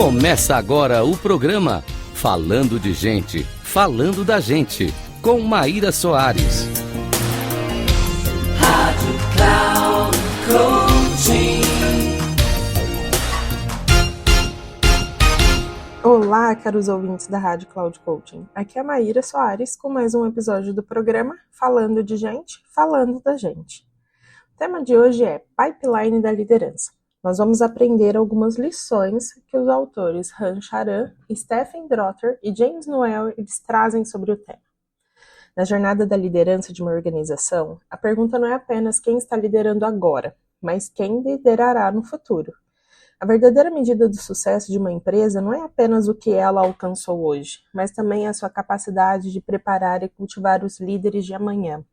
Começa agora o programa Falando de Gente, Falando da Gente, com Maíra Soares. Rádio Cloud Coaching. Olá, caros ouvintes da Rádio Cloud Coaching. Aqui é a Maíra Soares com mais um episódio do programa Falando de Gente, Falando da Gente. O tema de hoje é Pipeline da Liderança. Nós vamos aprender algumas lições que os autores Han Charan, Stephen Drotter e James Noel eles trazem sobre o tema. Na jornada da liderança de uma organização, a pergunta não é apenas quem está liderando agora, mas quem liderará no futuro. A verdadeira medida do sucesso de uma empresa não é apenas o que ela alcançou hoje, mas também a sua capacidade de preparar e cultivar os líderes de amanhã.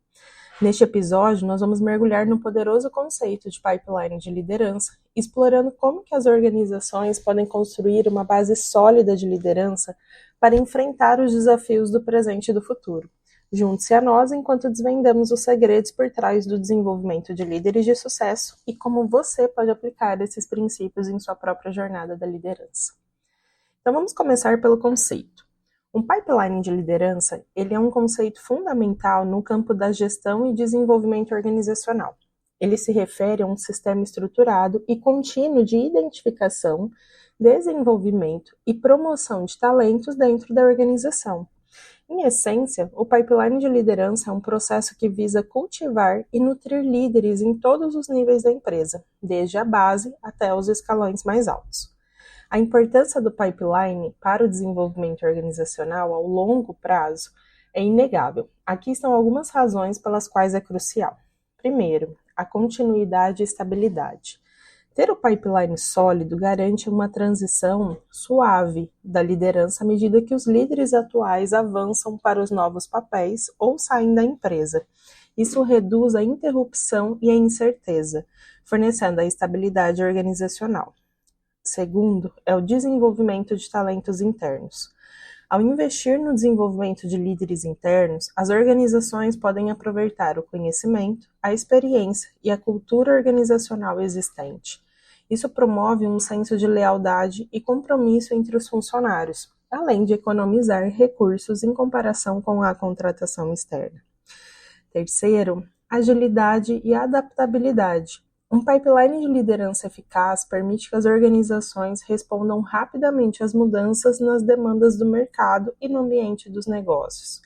Neste episódio, nós vamos mergulhar no poderoso conceito de pipeline de liderança, explorando como que as organizações podem construir uma base sólida de liderança para enfrentar os desafios do presente e do futuro. Junte-se a nós enquanto desvendamos os segredos por trás do desenvolvimento de líderes de sucesso e como você pode aplicar esses princípios em sua própria jornada da liderança. Então vamos começar pelo conceito. Um pipeline de liderança, ele é um conceito fundamental no campo da gestão e desenvolvimento organizacional. Ele se refere a um sistema estruturado e contínuo de identificação, desenvolvimento e promoção de talentos dentro da organização. Em essência, o pipeline de liderança é um processo que visa cultivar e nutrir líderes em todos os níveis da empresa, desde a base até os escalões mais altos. A importância do pipeline para o desenvolvimento organizacional ao longo prazo é inegável. Aqui estão algumas razões pelas quais é crucial. Primeiro, a continuidade e estabilidade. Ter o pipeline sólido garante uma transição suave da liderança à medida que os líderes atuais avançam para os novos papéis ou saem da empresa. Isso reduz a interrupção e a incerteza, fornecendo a estabilidade organizacional. Segundo, é o desenvolvimento de talentos internos. Ao investir no desenvolvimento de líderes internos, as organizações podem aproveitar o conhecimento, a experiência e a cultura organizacional existente. Isso promove um senso de lealdade e compromisso entre os funcionários, além de economizar recursos em comparação com a contratação externa. Terceiro, agilidade e adaptabilidade. Um pipeline de liderança eficaz permite que as organizações respondam rapidamente às mudanças nas demandas do mercado e no ambiente dos negócios.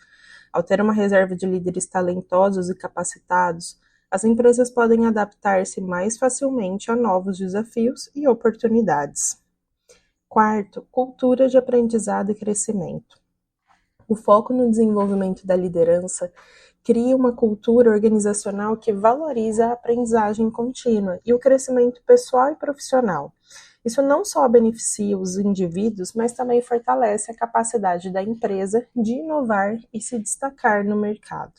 Ao ter uma reserva de líderes talentosos e capacitados, as empresas podem adaptar-se mais facilmente a novos desafios e oportunidades. Quarto, cultura de aprendizado e crescimento. O foco no desenvolvimento da liderança cria uma cultura organizacional que valoriza a aprendizagem contínua e o crescimento pessoal e profissional. Isso não só beneficia os indivíduos, mas também fortalece a capacidade da empresa de inovar e se destacar no mercado.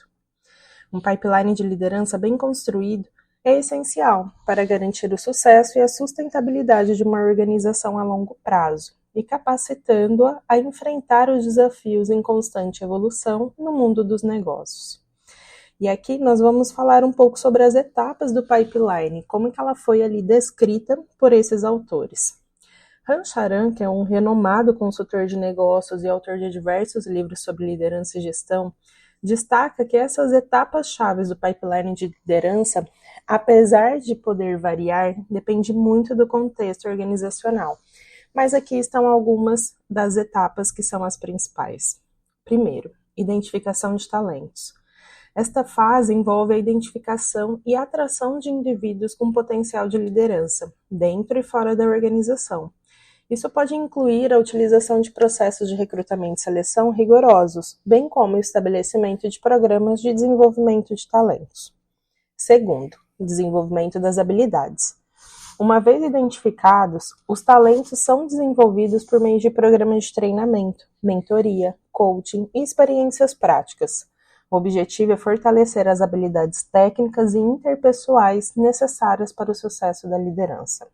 Um pipeline de liderança bem construído é essencial para garantir o sucesso e a sustentabilidade de uma organização a longo prazo e capacitando-a a enfrentar os desafios em constante evolução no mundo dos negócios. E aqui nós vamos falar um pouco sobre as etapas do pipeline, como que ela foi ali descrita por esses autores. Han Charan, que é um renomado consultor de negócios e autor de diversos livros sobre liderança e gestão, destaca que essas etapas-chave do pipeline de liderança, apesar de poder variar, depende muito do contexto organizacional. Mas aqui estão algumas das etapas que são as principais. Primeiro, identificação de talentos. Esta fase envolve a identificação e atração de indivíduos com potencial de liderança, dentro e fora da organização. Isso pode incluir a utilização de processos de recrutamento e seleção rigorosos, bem como o estabelecimento de programas de desenvolvimento de talentos. Segundo, desenvolvimento das habilidades. Uma vez identificados, os talentos são desenvolvidos por meio de programas de treinamento, mentoria, coaching e experiências práticas. O objetivo é fortalecer as habilidades técnicas e interpessoais necessárias para o sucesso da liderança.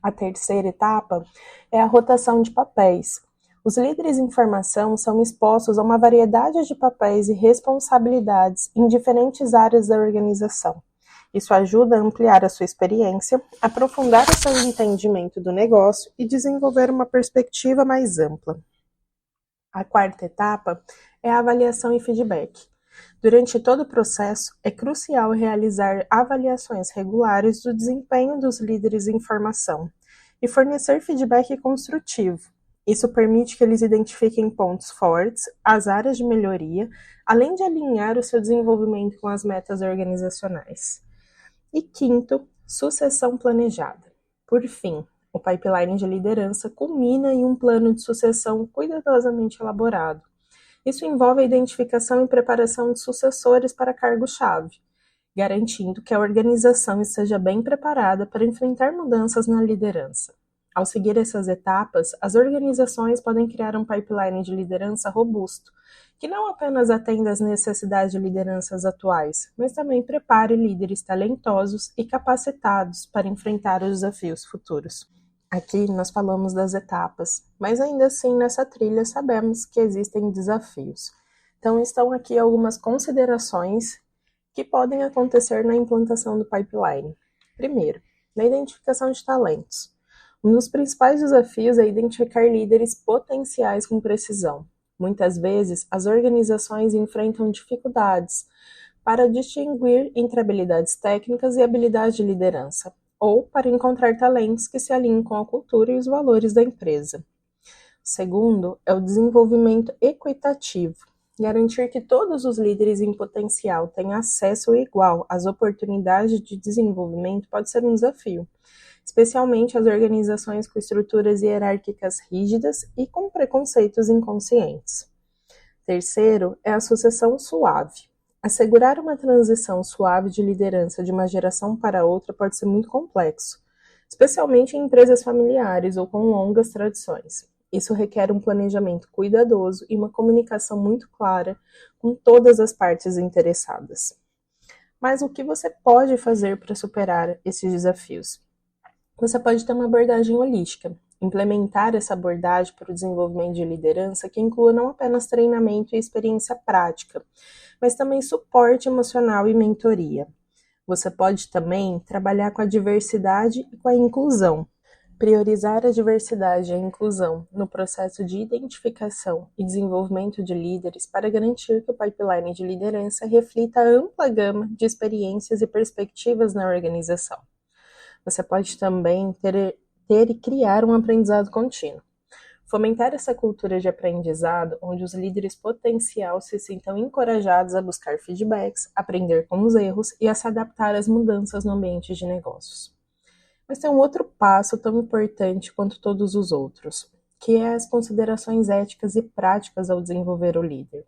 A terceira etapa é a rotação de papéis. Os líderes em formação são expostos a uma variedade de papéis e responsabilidades em diferentes áreas da organização. Isso ajuda a ampliar a sua experiência, aprofundar o seu entendimento do negócio e desenvolver uma perspectiva mais ampla. A quarta etapa é a avaliação e feedback. Durante todo o processo, é crucial realizar avaliações regulares do desempenho dos líderes em formação e fornecer feedback construtivo. Isso permite que eles identifiquem pontos fortes, as áreas de melhoria, além de alinhar o seu desenvolvimento com as metas organizacionais. E quinto, sucessão planejada. Por fim, o pipeline de liderança culmina em um plano de sucessão cuidadosamente elaborado. Isso envolve a identificação e preparação de sucessores para cargo-chave, garantindo que a organização esteja bem preparada para enfrentar mudanças na liderança. Ao seguir essas etapas, as organizações podem criar um pipeline de liderança robusto, que não apenas atenda às necessidades de lideranças atuais, mas também prepare líderes talentosos e capacitados para enfrentar os desafios futuros. Aqui nós falamos das etapas, mas ainda assim nessa trilha sabemos que existem desafios. Então estão aqui algumas considerações que podem acontecer na implantação do pipeline. Primeiro, na identificação de talentos. Um dos principais desafios é identificar líderes potenciais com precisão. Muitas vezes, as organizações enfrentam dificuldades para distinguir entre habilidades técnicas e habilidades de liderança, ou para encontrar talentos que se alinhem com a cultura e os valores da empresa. Segundo, é o desenvolvimento equitativo. Garantir que todos os líderes em potencial tenham acesso igual às oportunidades de desenvolvimento pode ser um desafio, especialmente as organizações com estruturas hierárquicas rígidas e com preconceitos inconscientes. Terceiro, é a sucessão suave. Assegurar uma transição suave de liderança de uma geração para outra pode ser muito complexo, especialmente em empresas familiares ou com longas tradições. Isso requer um planejamento cuidadoso e uma comunicação muito clara com todas as partes interessadas. Mas o que você pode fazer para superar esses desafios? Você pode ter uma abordagem holística, implementar essa abordagem para o desenvolvimento de liderança que inclua não apenas treinamento e experiência prática, mas também suporte emocional e mentoria. Você pode também trabalhar com a diversidade e com a inclusão. Priorizar a diversidade e a inclusão no processo de identificação e desenvolvimento de líderes para garantir que o pipeline de liderança reflita a ampla gama de experiências e perspectivas na organização. Você pode também ter e criar um aprendizado contínuo. Fomentar essa cultura de aprendizado, onde os líderes potencial se sintam encorajados a buscar feedbacks, aprender com os erros e a se adaptar às mudanças no ambiente de negócios. Mas tem um outro passo tão importante quanto todos os outros, que é as considerações éticas e práticas ao desenvolver o líder.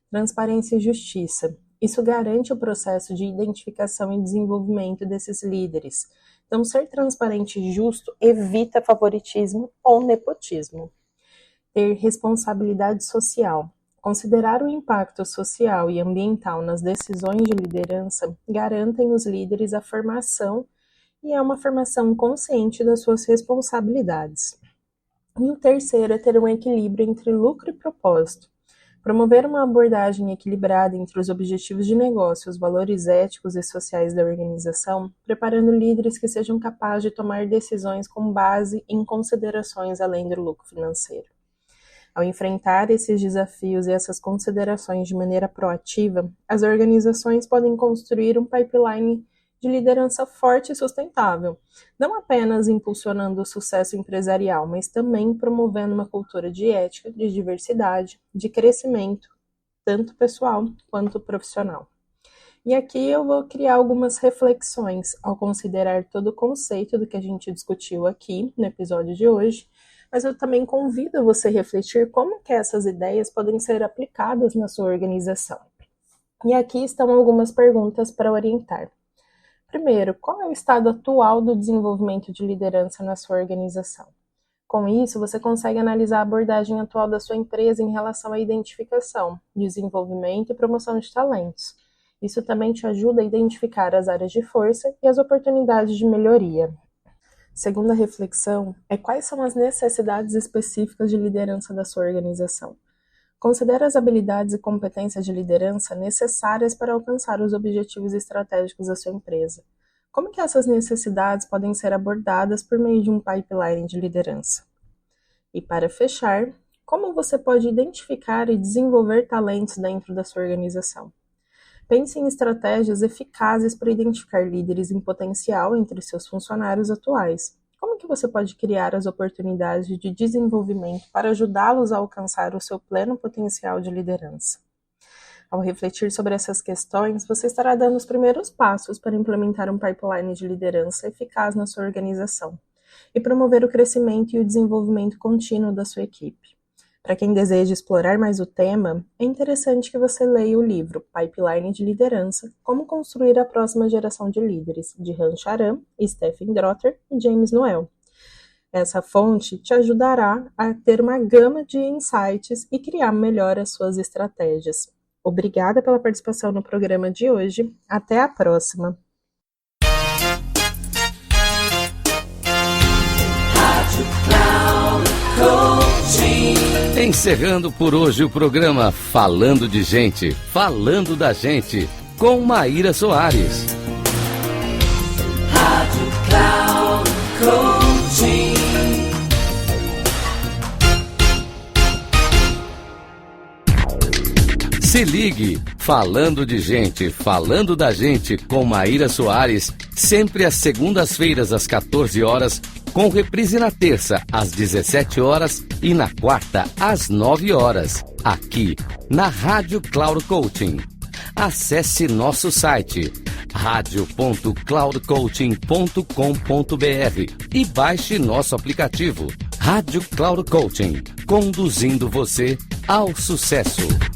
Transparência e justiça. Isso garante o processo de identificação e desenvolvimento desses líderes. Então, ser transparente e justo evita favoritismo ou nepotismo. Ter responsabilidade social. Considerar o impacto social e ambiental nas decisões de liderança garantem os líderes a formação e é uma formação consciente das suas responsabilidades. E o terceiro é ter um equilíbrio entre lucro e propósito. Promover uma abordagem equilibrada entre os objetivos de negócio e os valores éticos e sociais da organização, preparando líderes que sejam capazes de tomar decisões com base em considerações além do lucro financeiro. Ao enfrentar esses desafios e essas considerações de maneira proativa, as organizações podem construir um pipeline de liderança forte e sustentável, não apenas impulsionando o sucesso empresarial, mas também promovendo uma cultura de ética, de diversidade, de crescimento, tanto pessoal quanto profissional. E aqui eu vou criar algumas reflexões ao considerar todo o conceito do que a gente discutiu aqui no episódio de hoje, mas eu também convido você a refletir como que essas ideias podem ser aplicadas na sua organização. E aqui estão algumas perguntas para orientar. Primeiro, qual é o estado atual do desenvolvimento de liderança na sua organização? Com isso, você consegue analisar a abordagem atual da sua empresa em relação à identificação, desenvolvimento e promoção de talentos. Isso também te ajuda a identificar as áreas de força e as oportunidades de melhoria. Segunda reflexão é quais são as necessidades específicas de liderança da sua organização. Considere as habilidades e competências de liderança necessárias para alcançar os objetivos estratégicos da sua empresa. Como que essas necessidades podem ser abordadas por meio de um pipeline de liderança? E para fechar, como você pode identificar e desenvolver talentos dentro da sua organização? Pense em estratégias eficazes para identificar líderes em potencial entre seus funcionários atuais. Como que você pode criar as oportunidades de desenvolvimento para ajudá-los a alcançar o seu pleno potencial de liderança? Ao refletir sobre essas questões, você estará dando os primeiros passos para implementar um pipeline de liderança eficaz na sua organização e promover o crescimento e o desenvolvimento contínuo da sua equipe. Para quem deseja explorar mais o tema, é interessante que você leia o livro Pipeline de Liderança, Como Construir a Próxima Geração de Líderes, de Han Charan, Stephen Drotter e James Noel. Essa fonte te ajudará a ter uma gama de insights e criar melhor as suas estratégias. Obrigada pela participação no programa de hoje. Até a próxima! Encerrando por hoje o programa Falando de Gente, Falando da Gente, com Maíra Soares. Rádio Cloud Coaching. Se ligue, Falando de Gente, Falando da Gente, com Maíra Soares, sempre às segundas-feiras às 14 horas, com reprise na terça às 17 horas e na quarta às 9 horas, aqui na Rádio Cloud Coaching. Acesse nosso site radio.cloudcoaching.com.br e baixe nosso aplicativo Rádio Cloud Coaching, conduzindo você ao sucesso.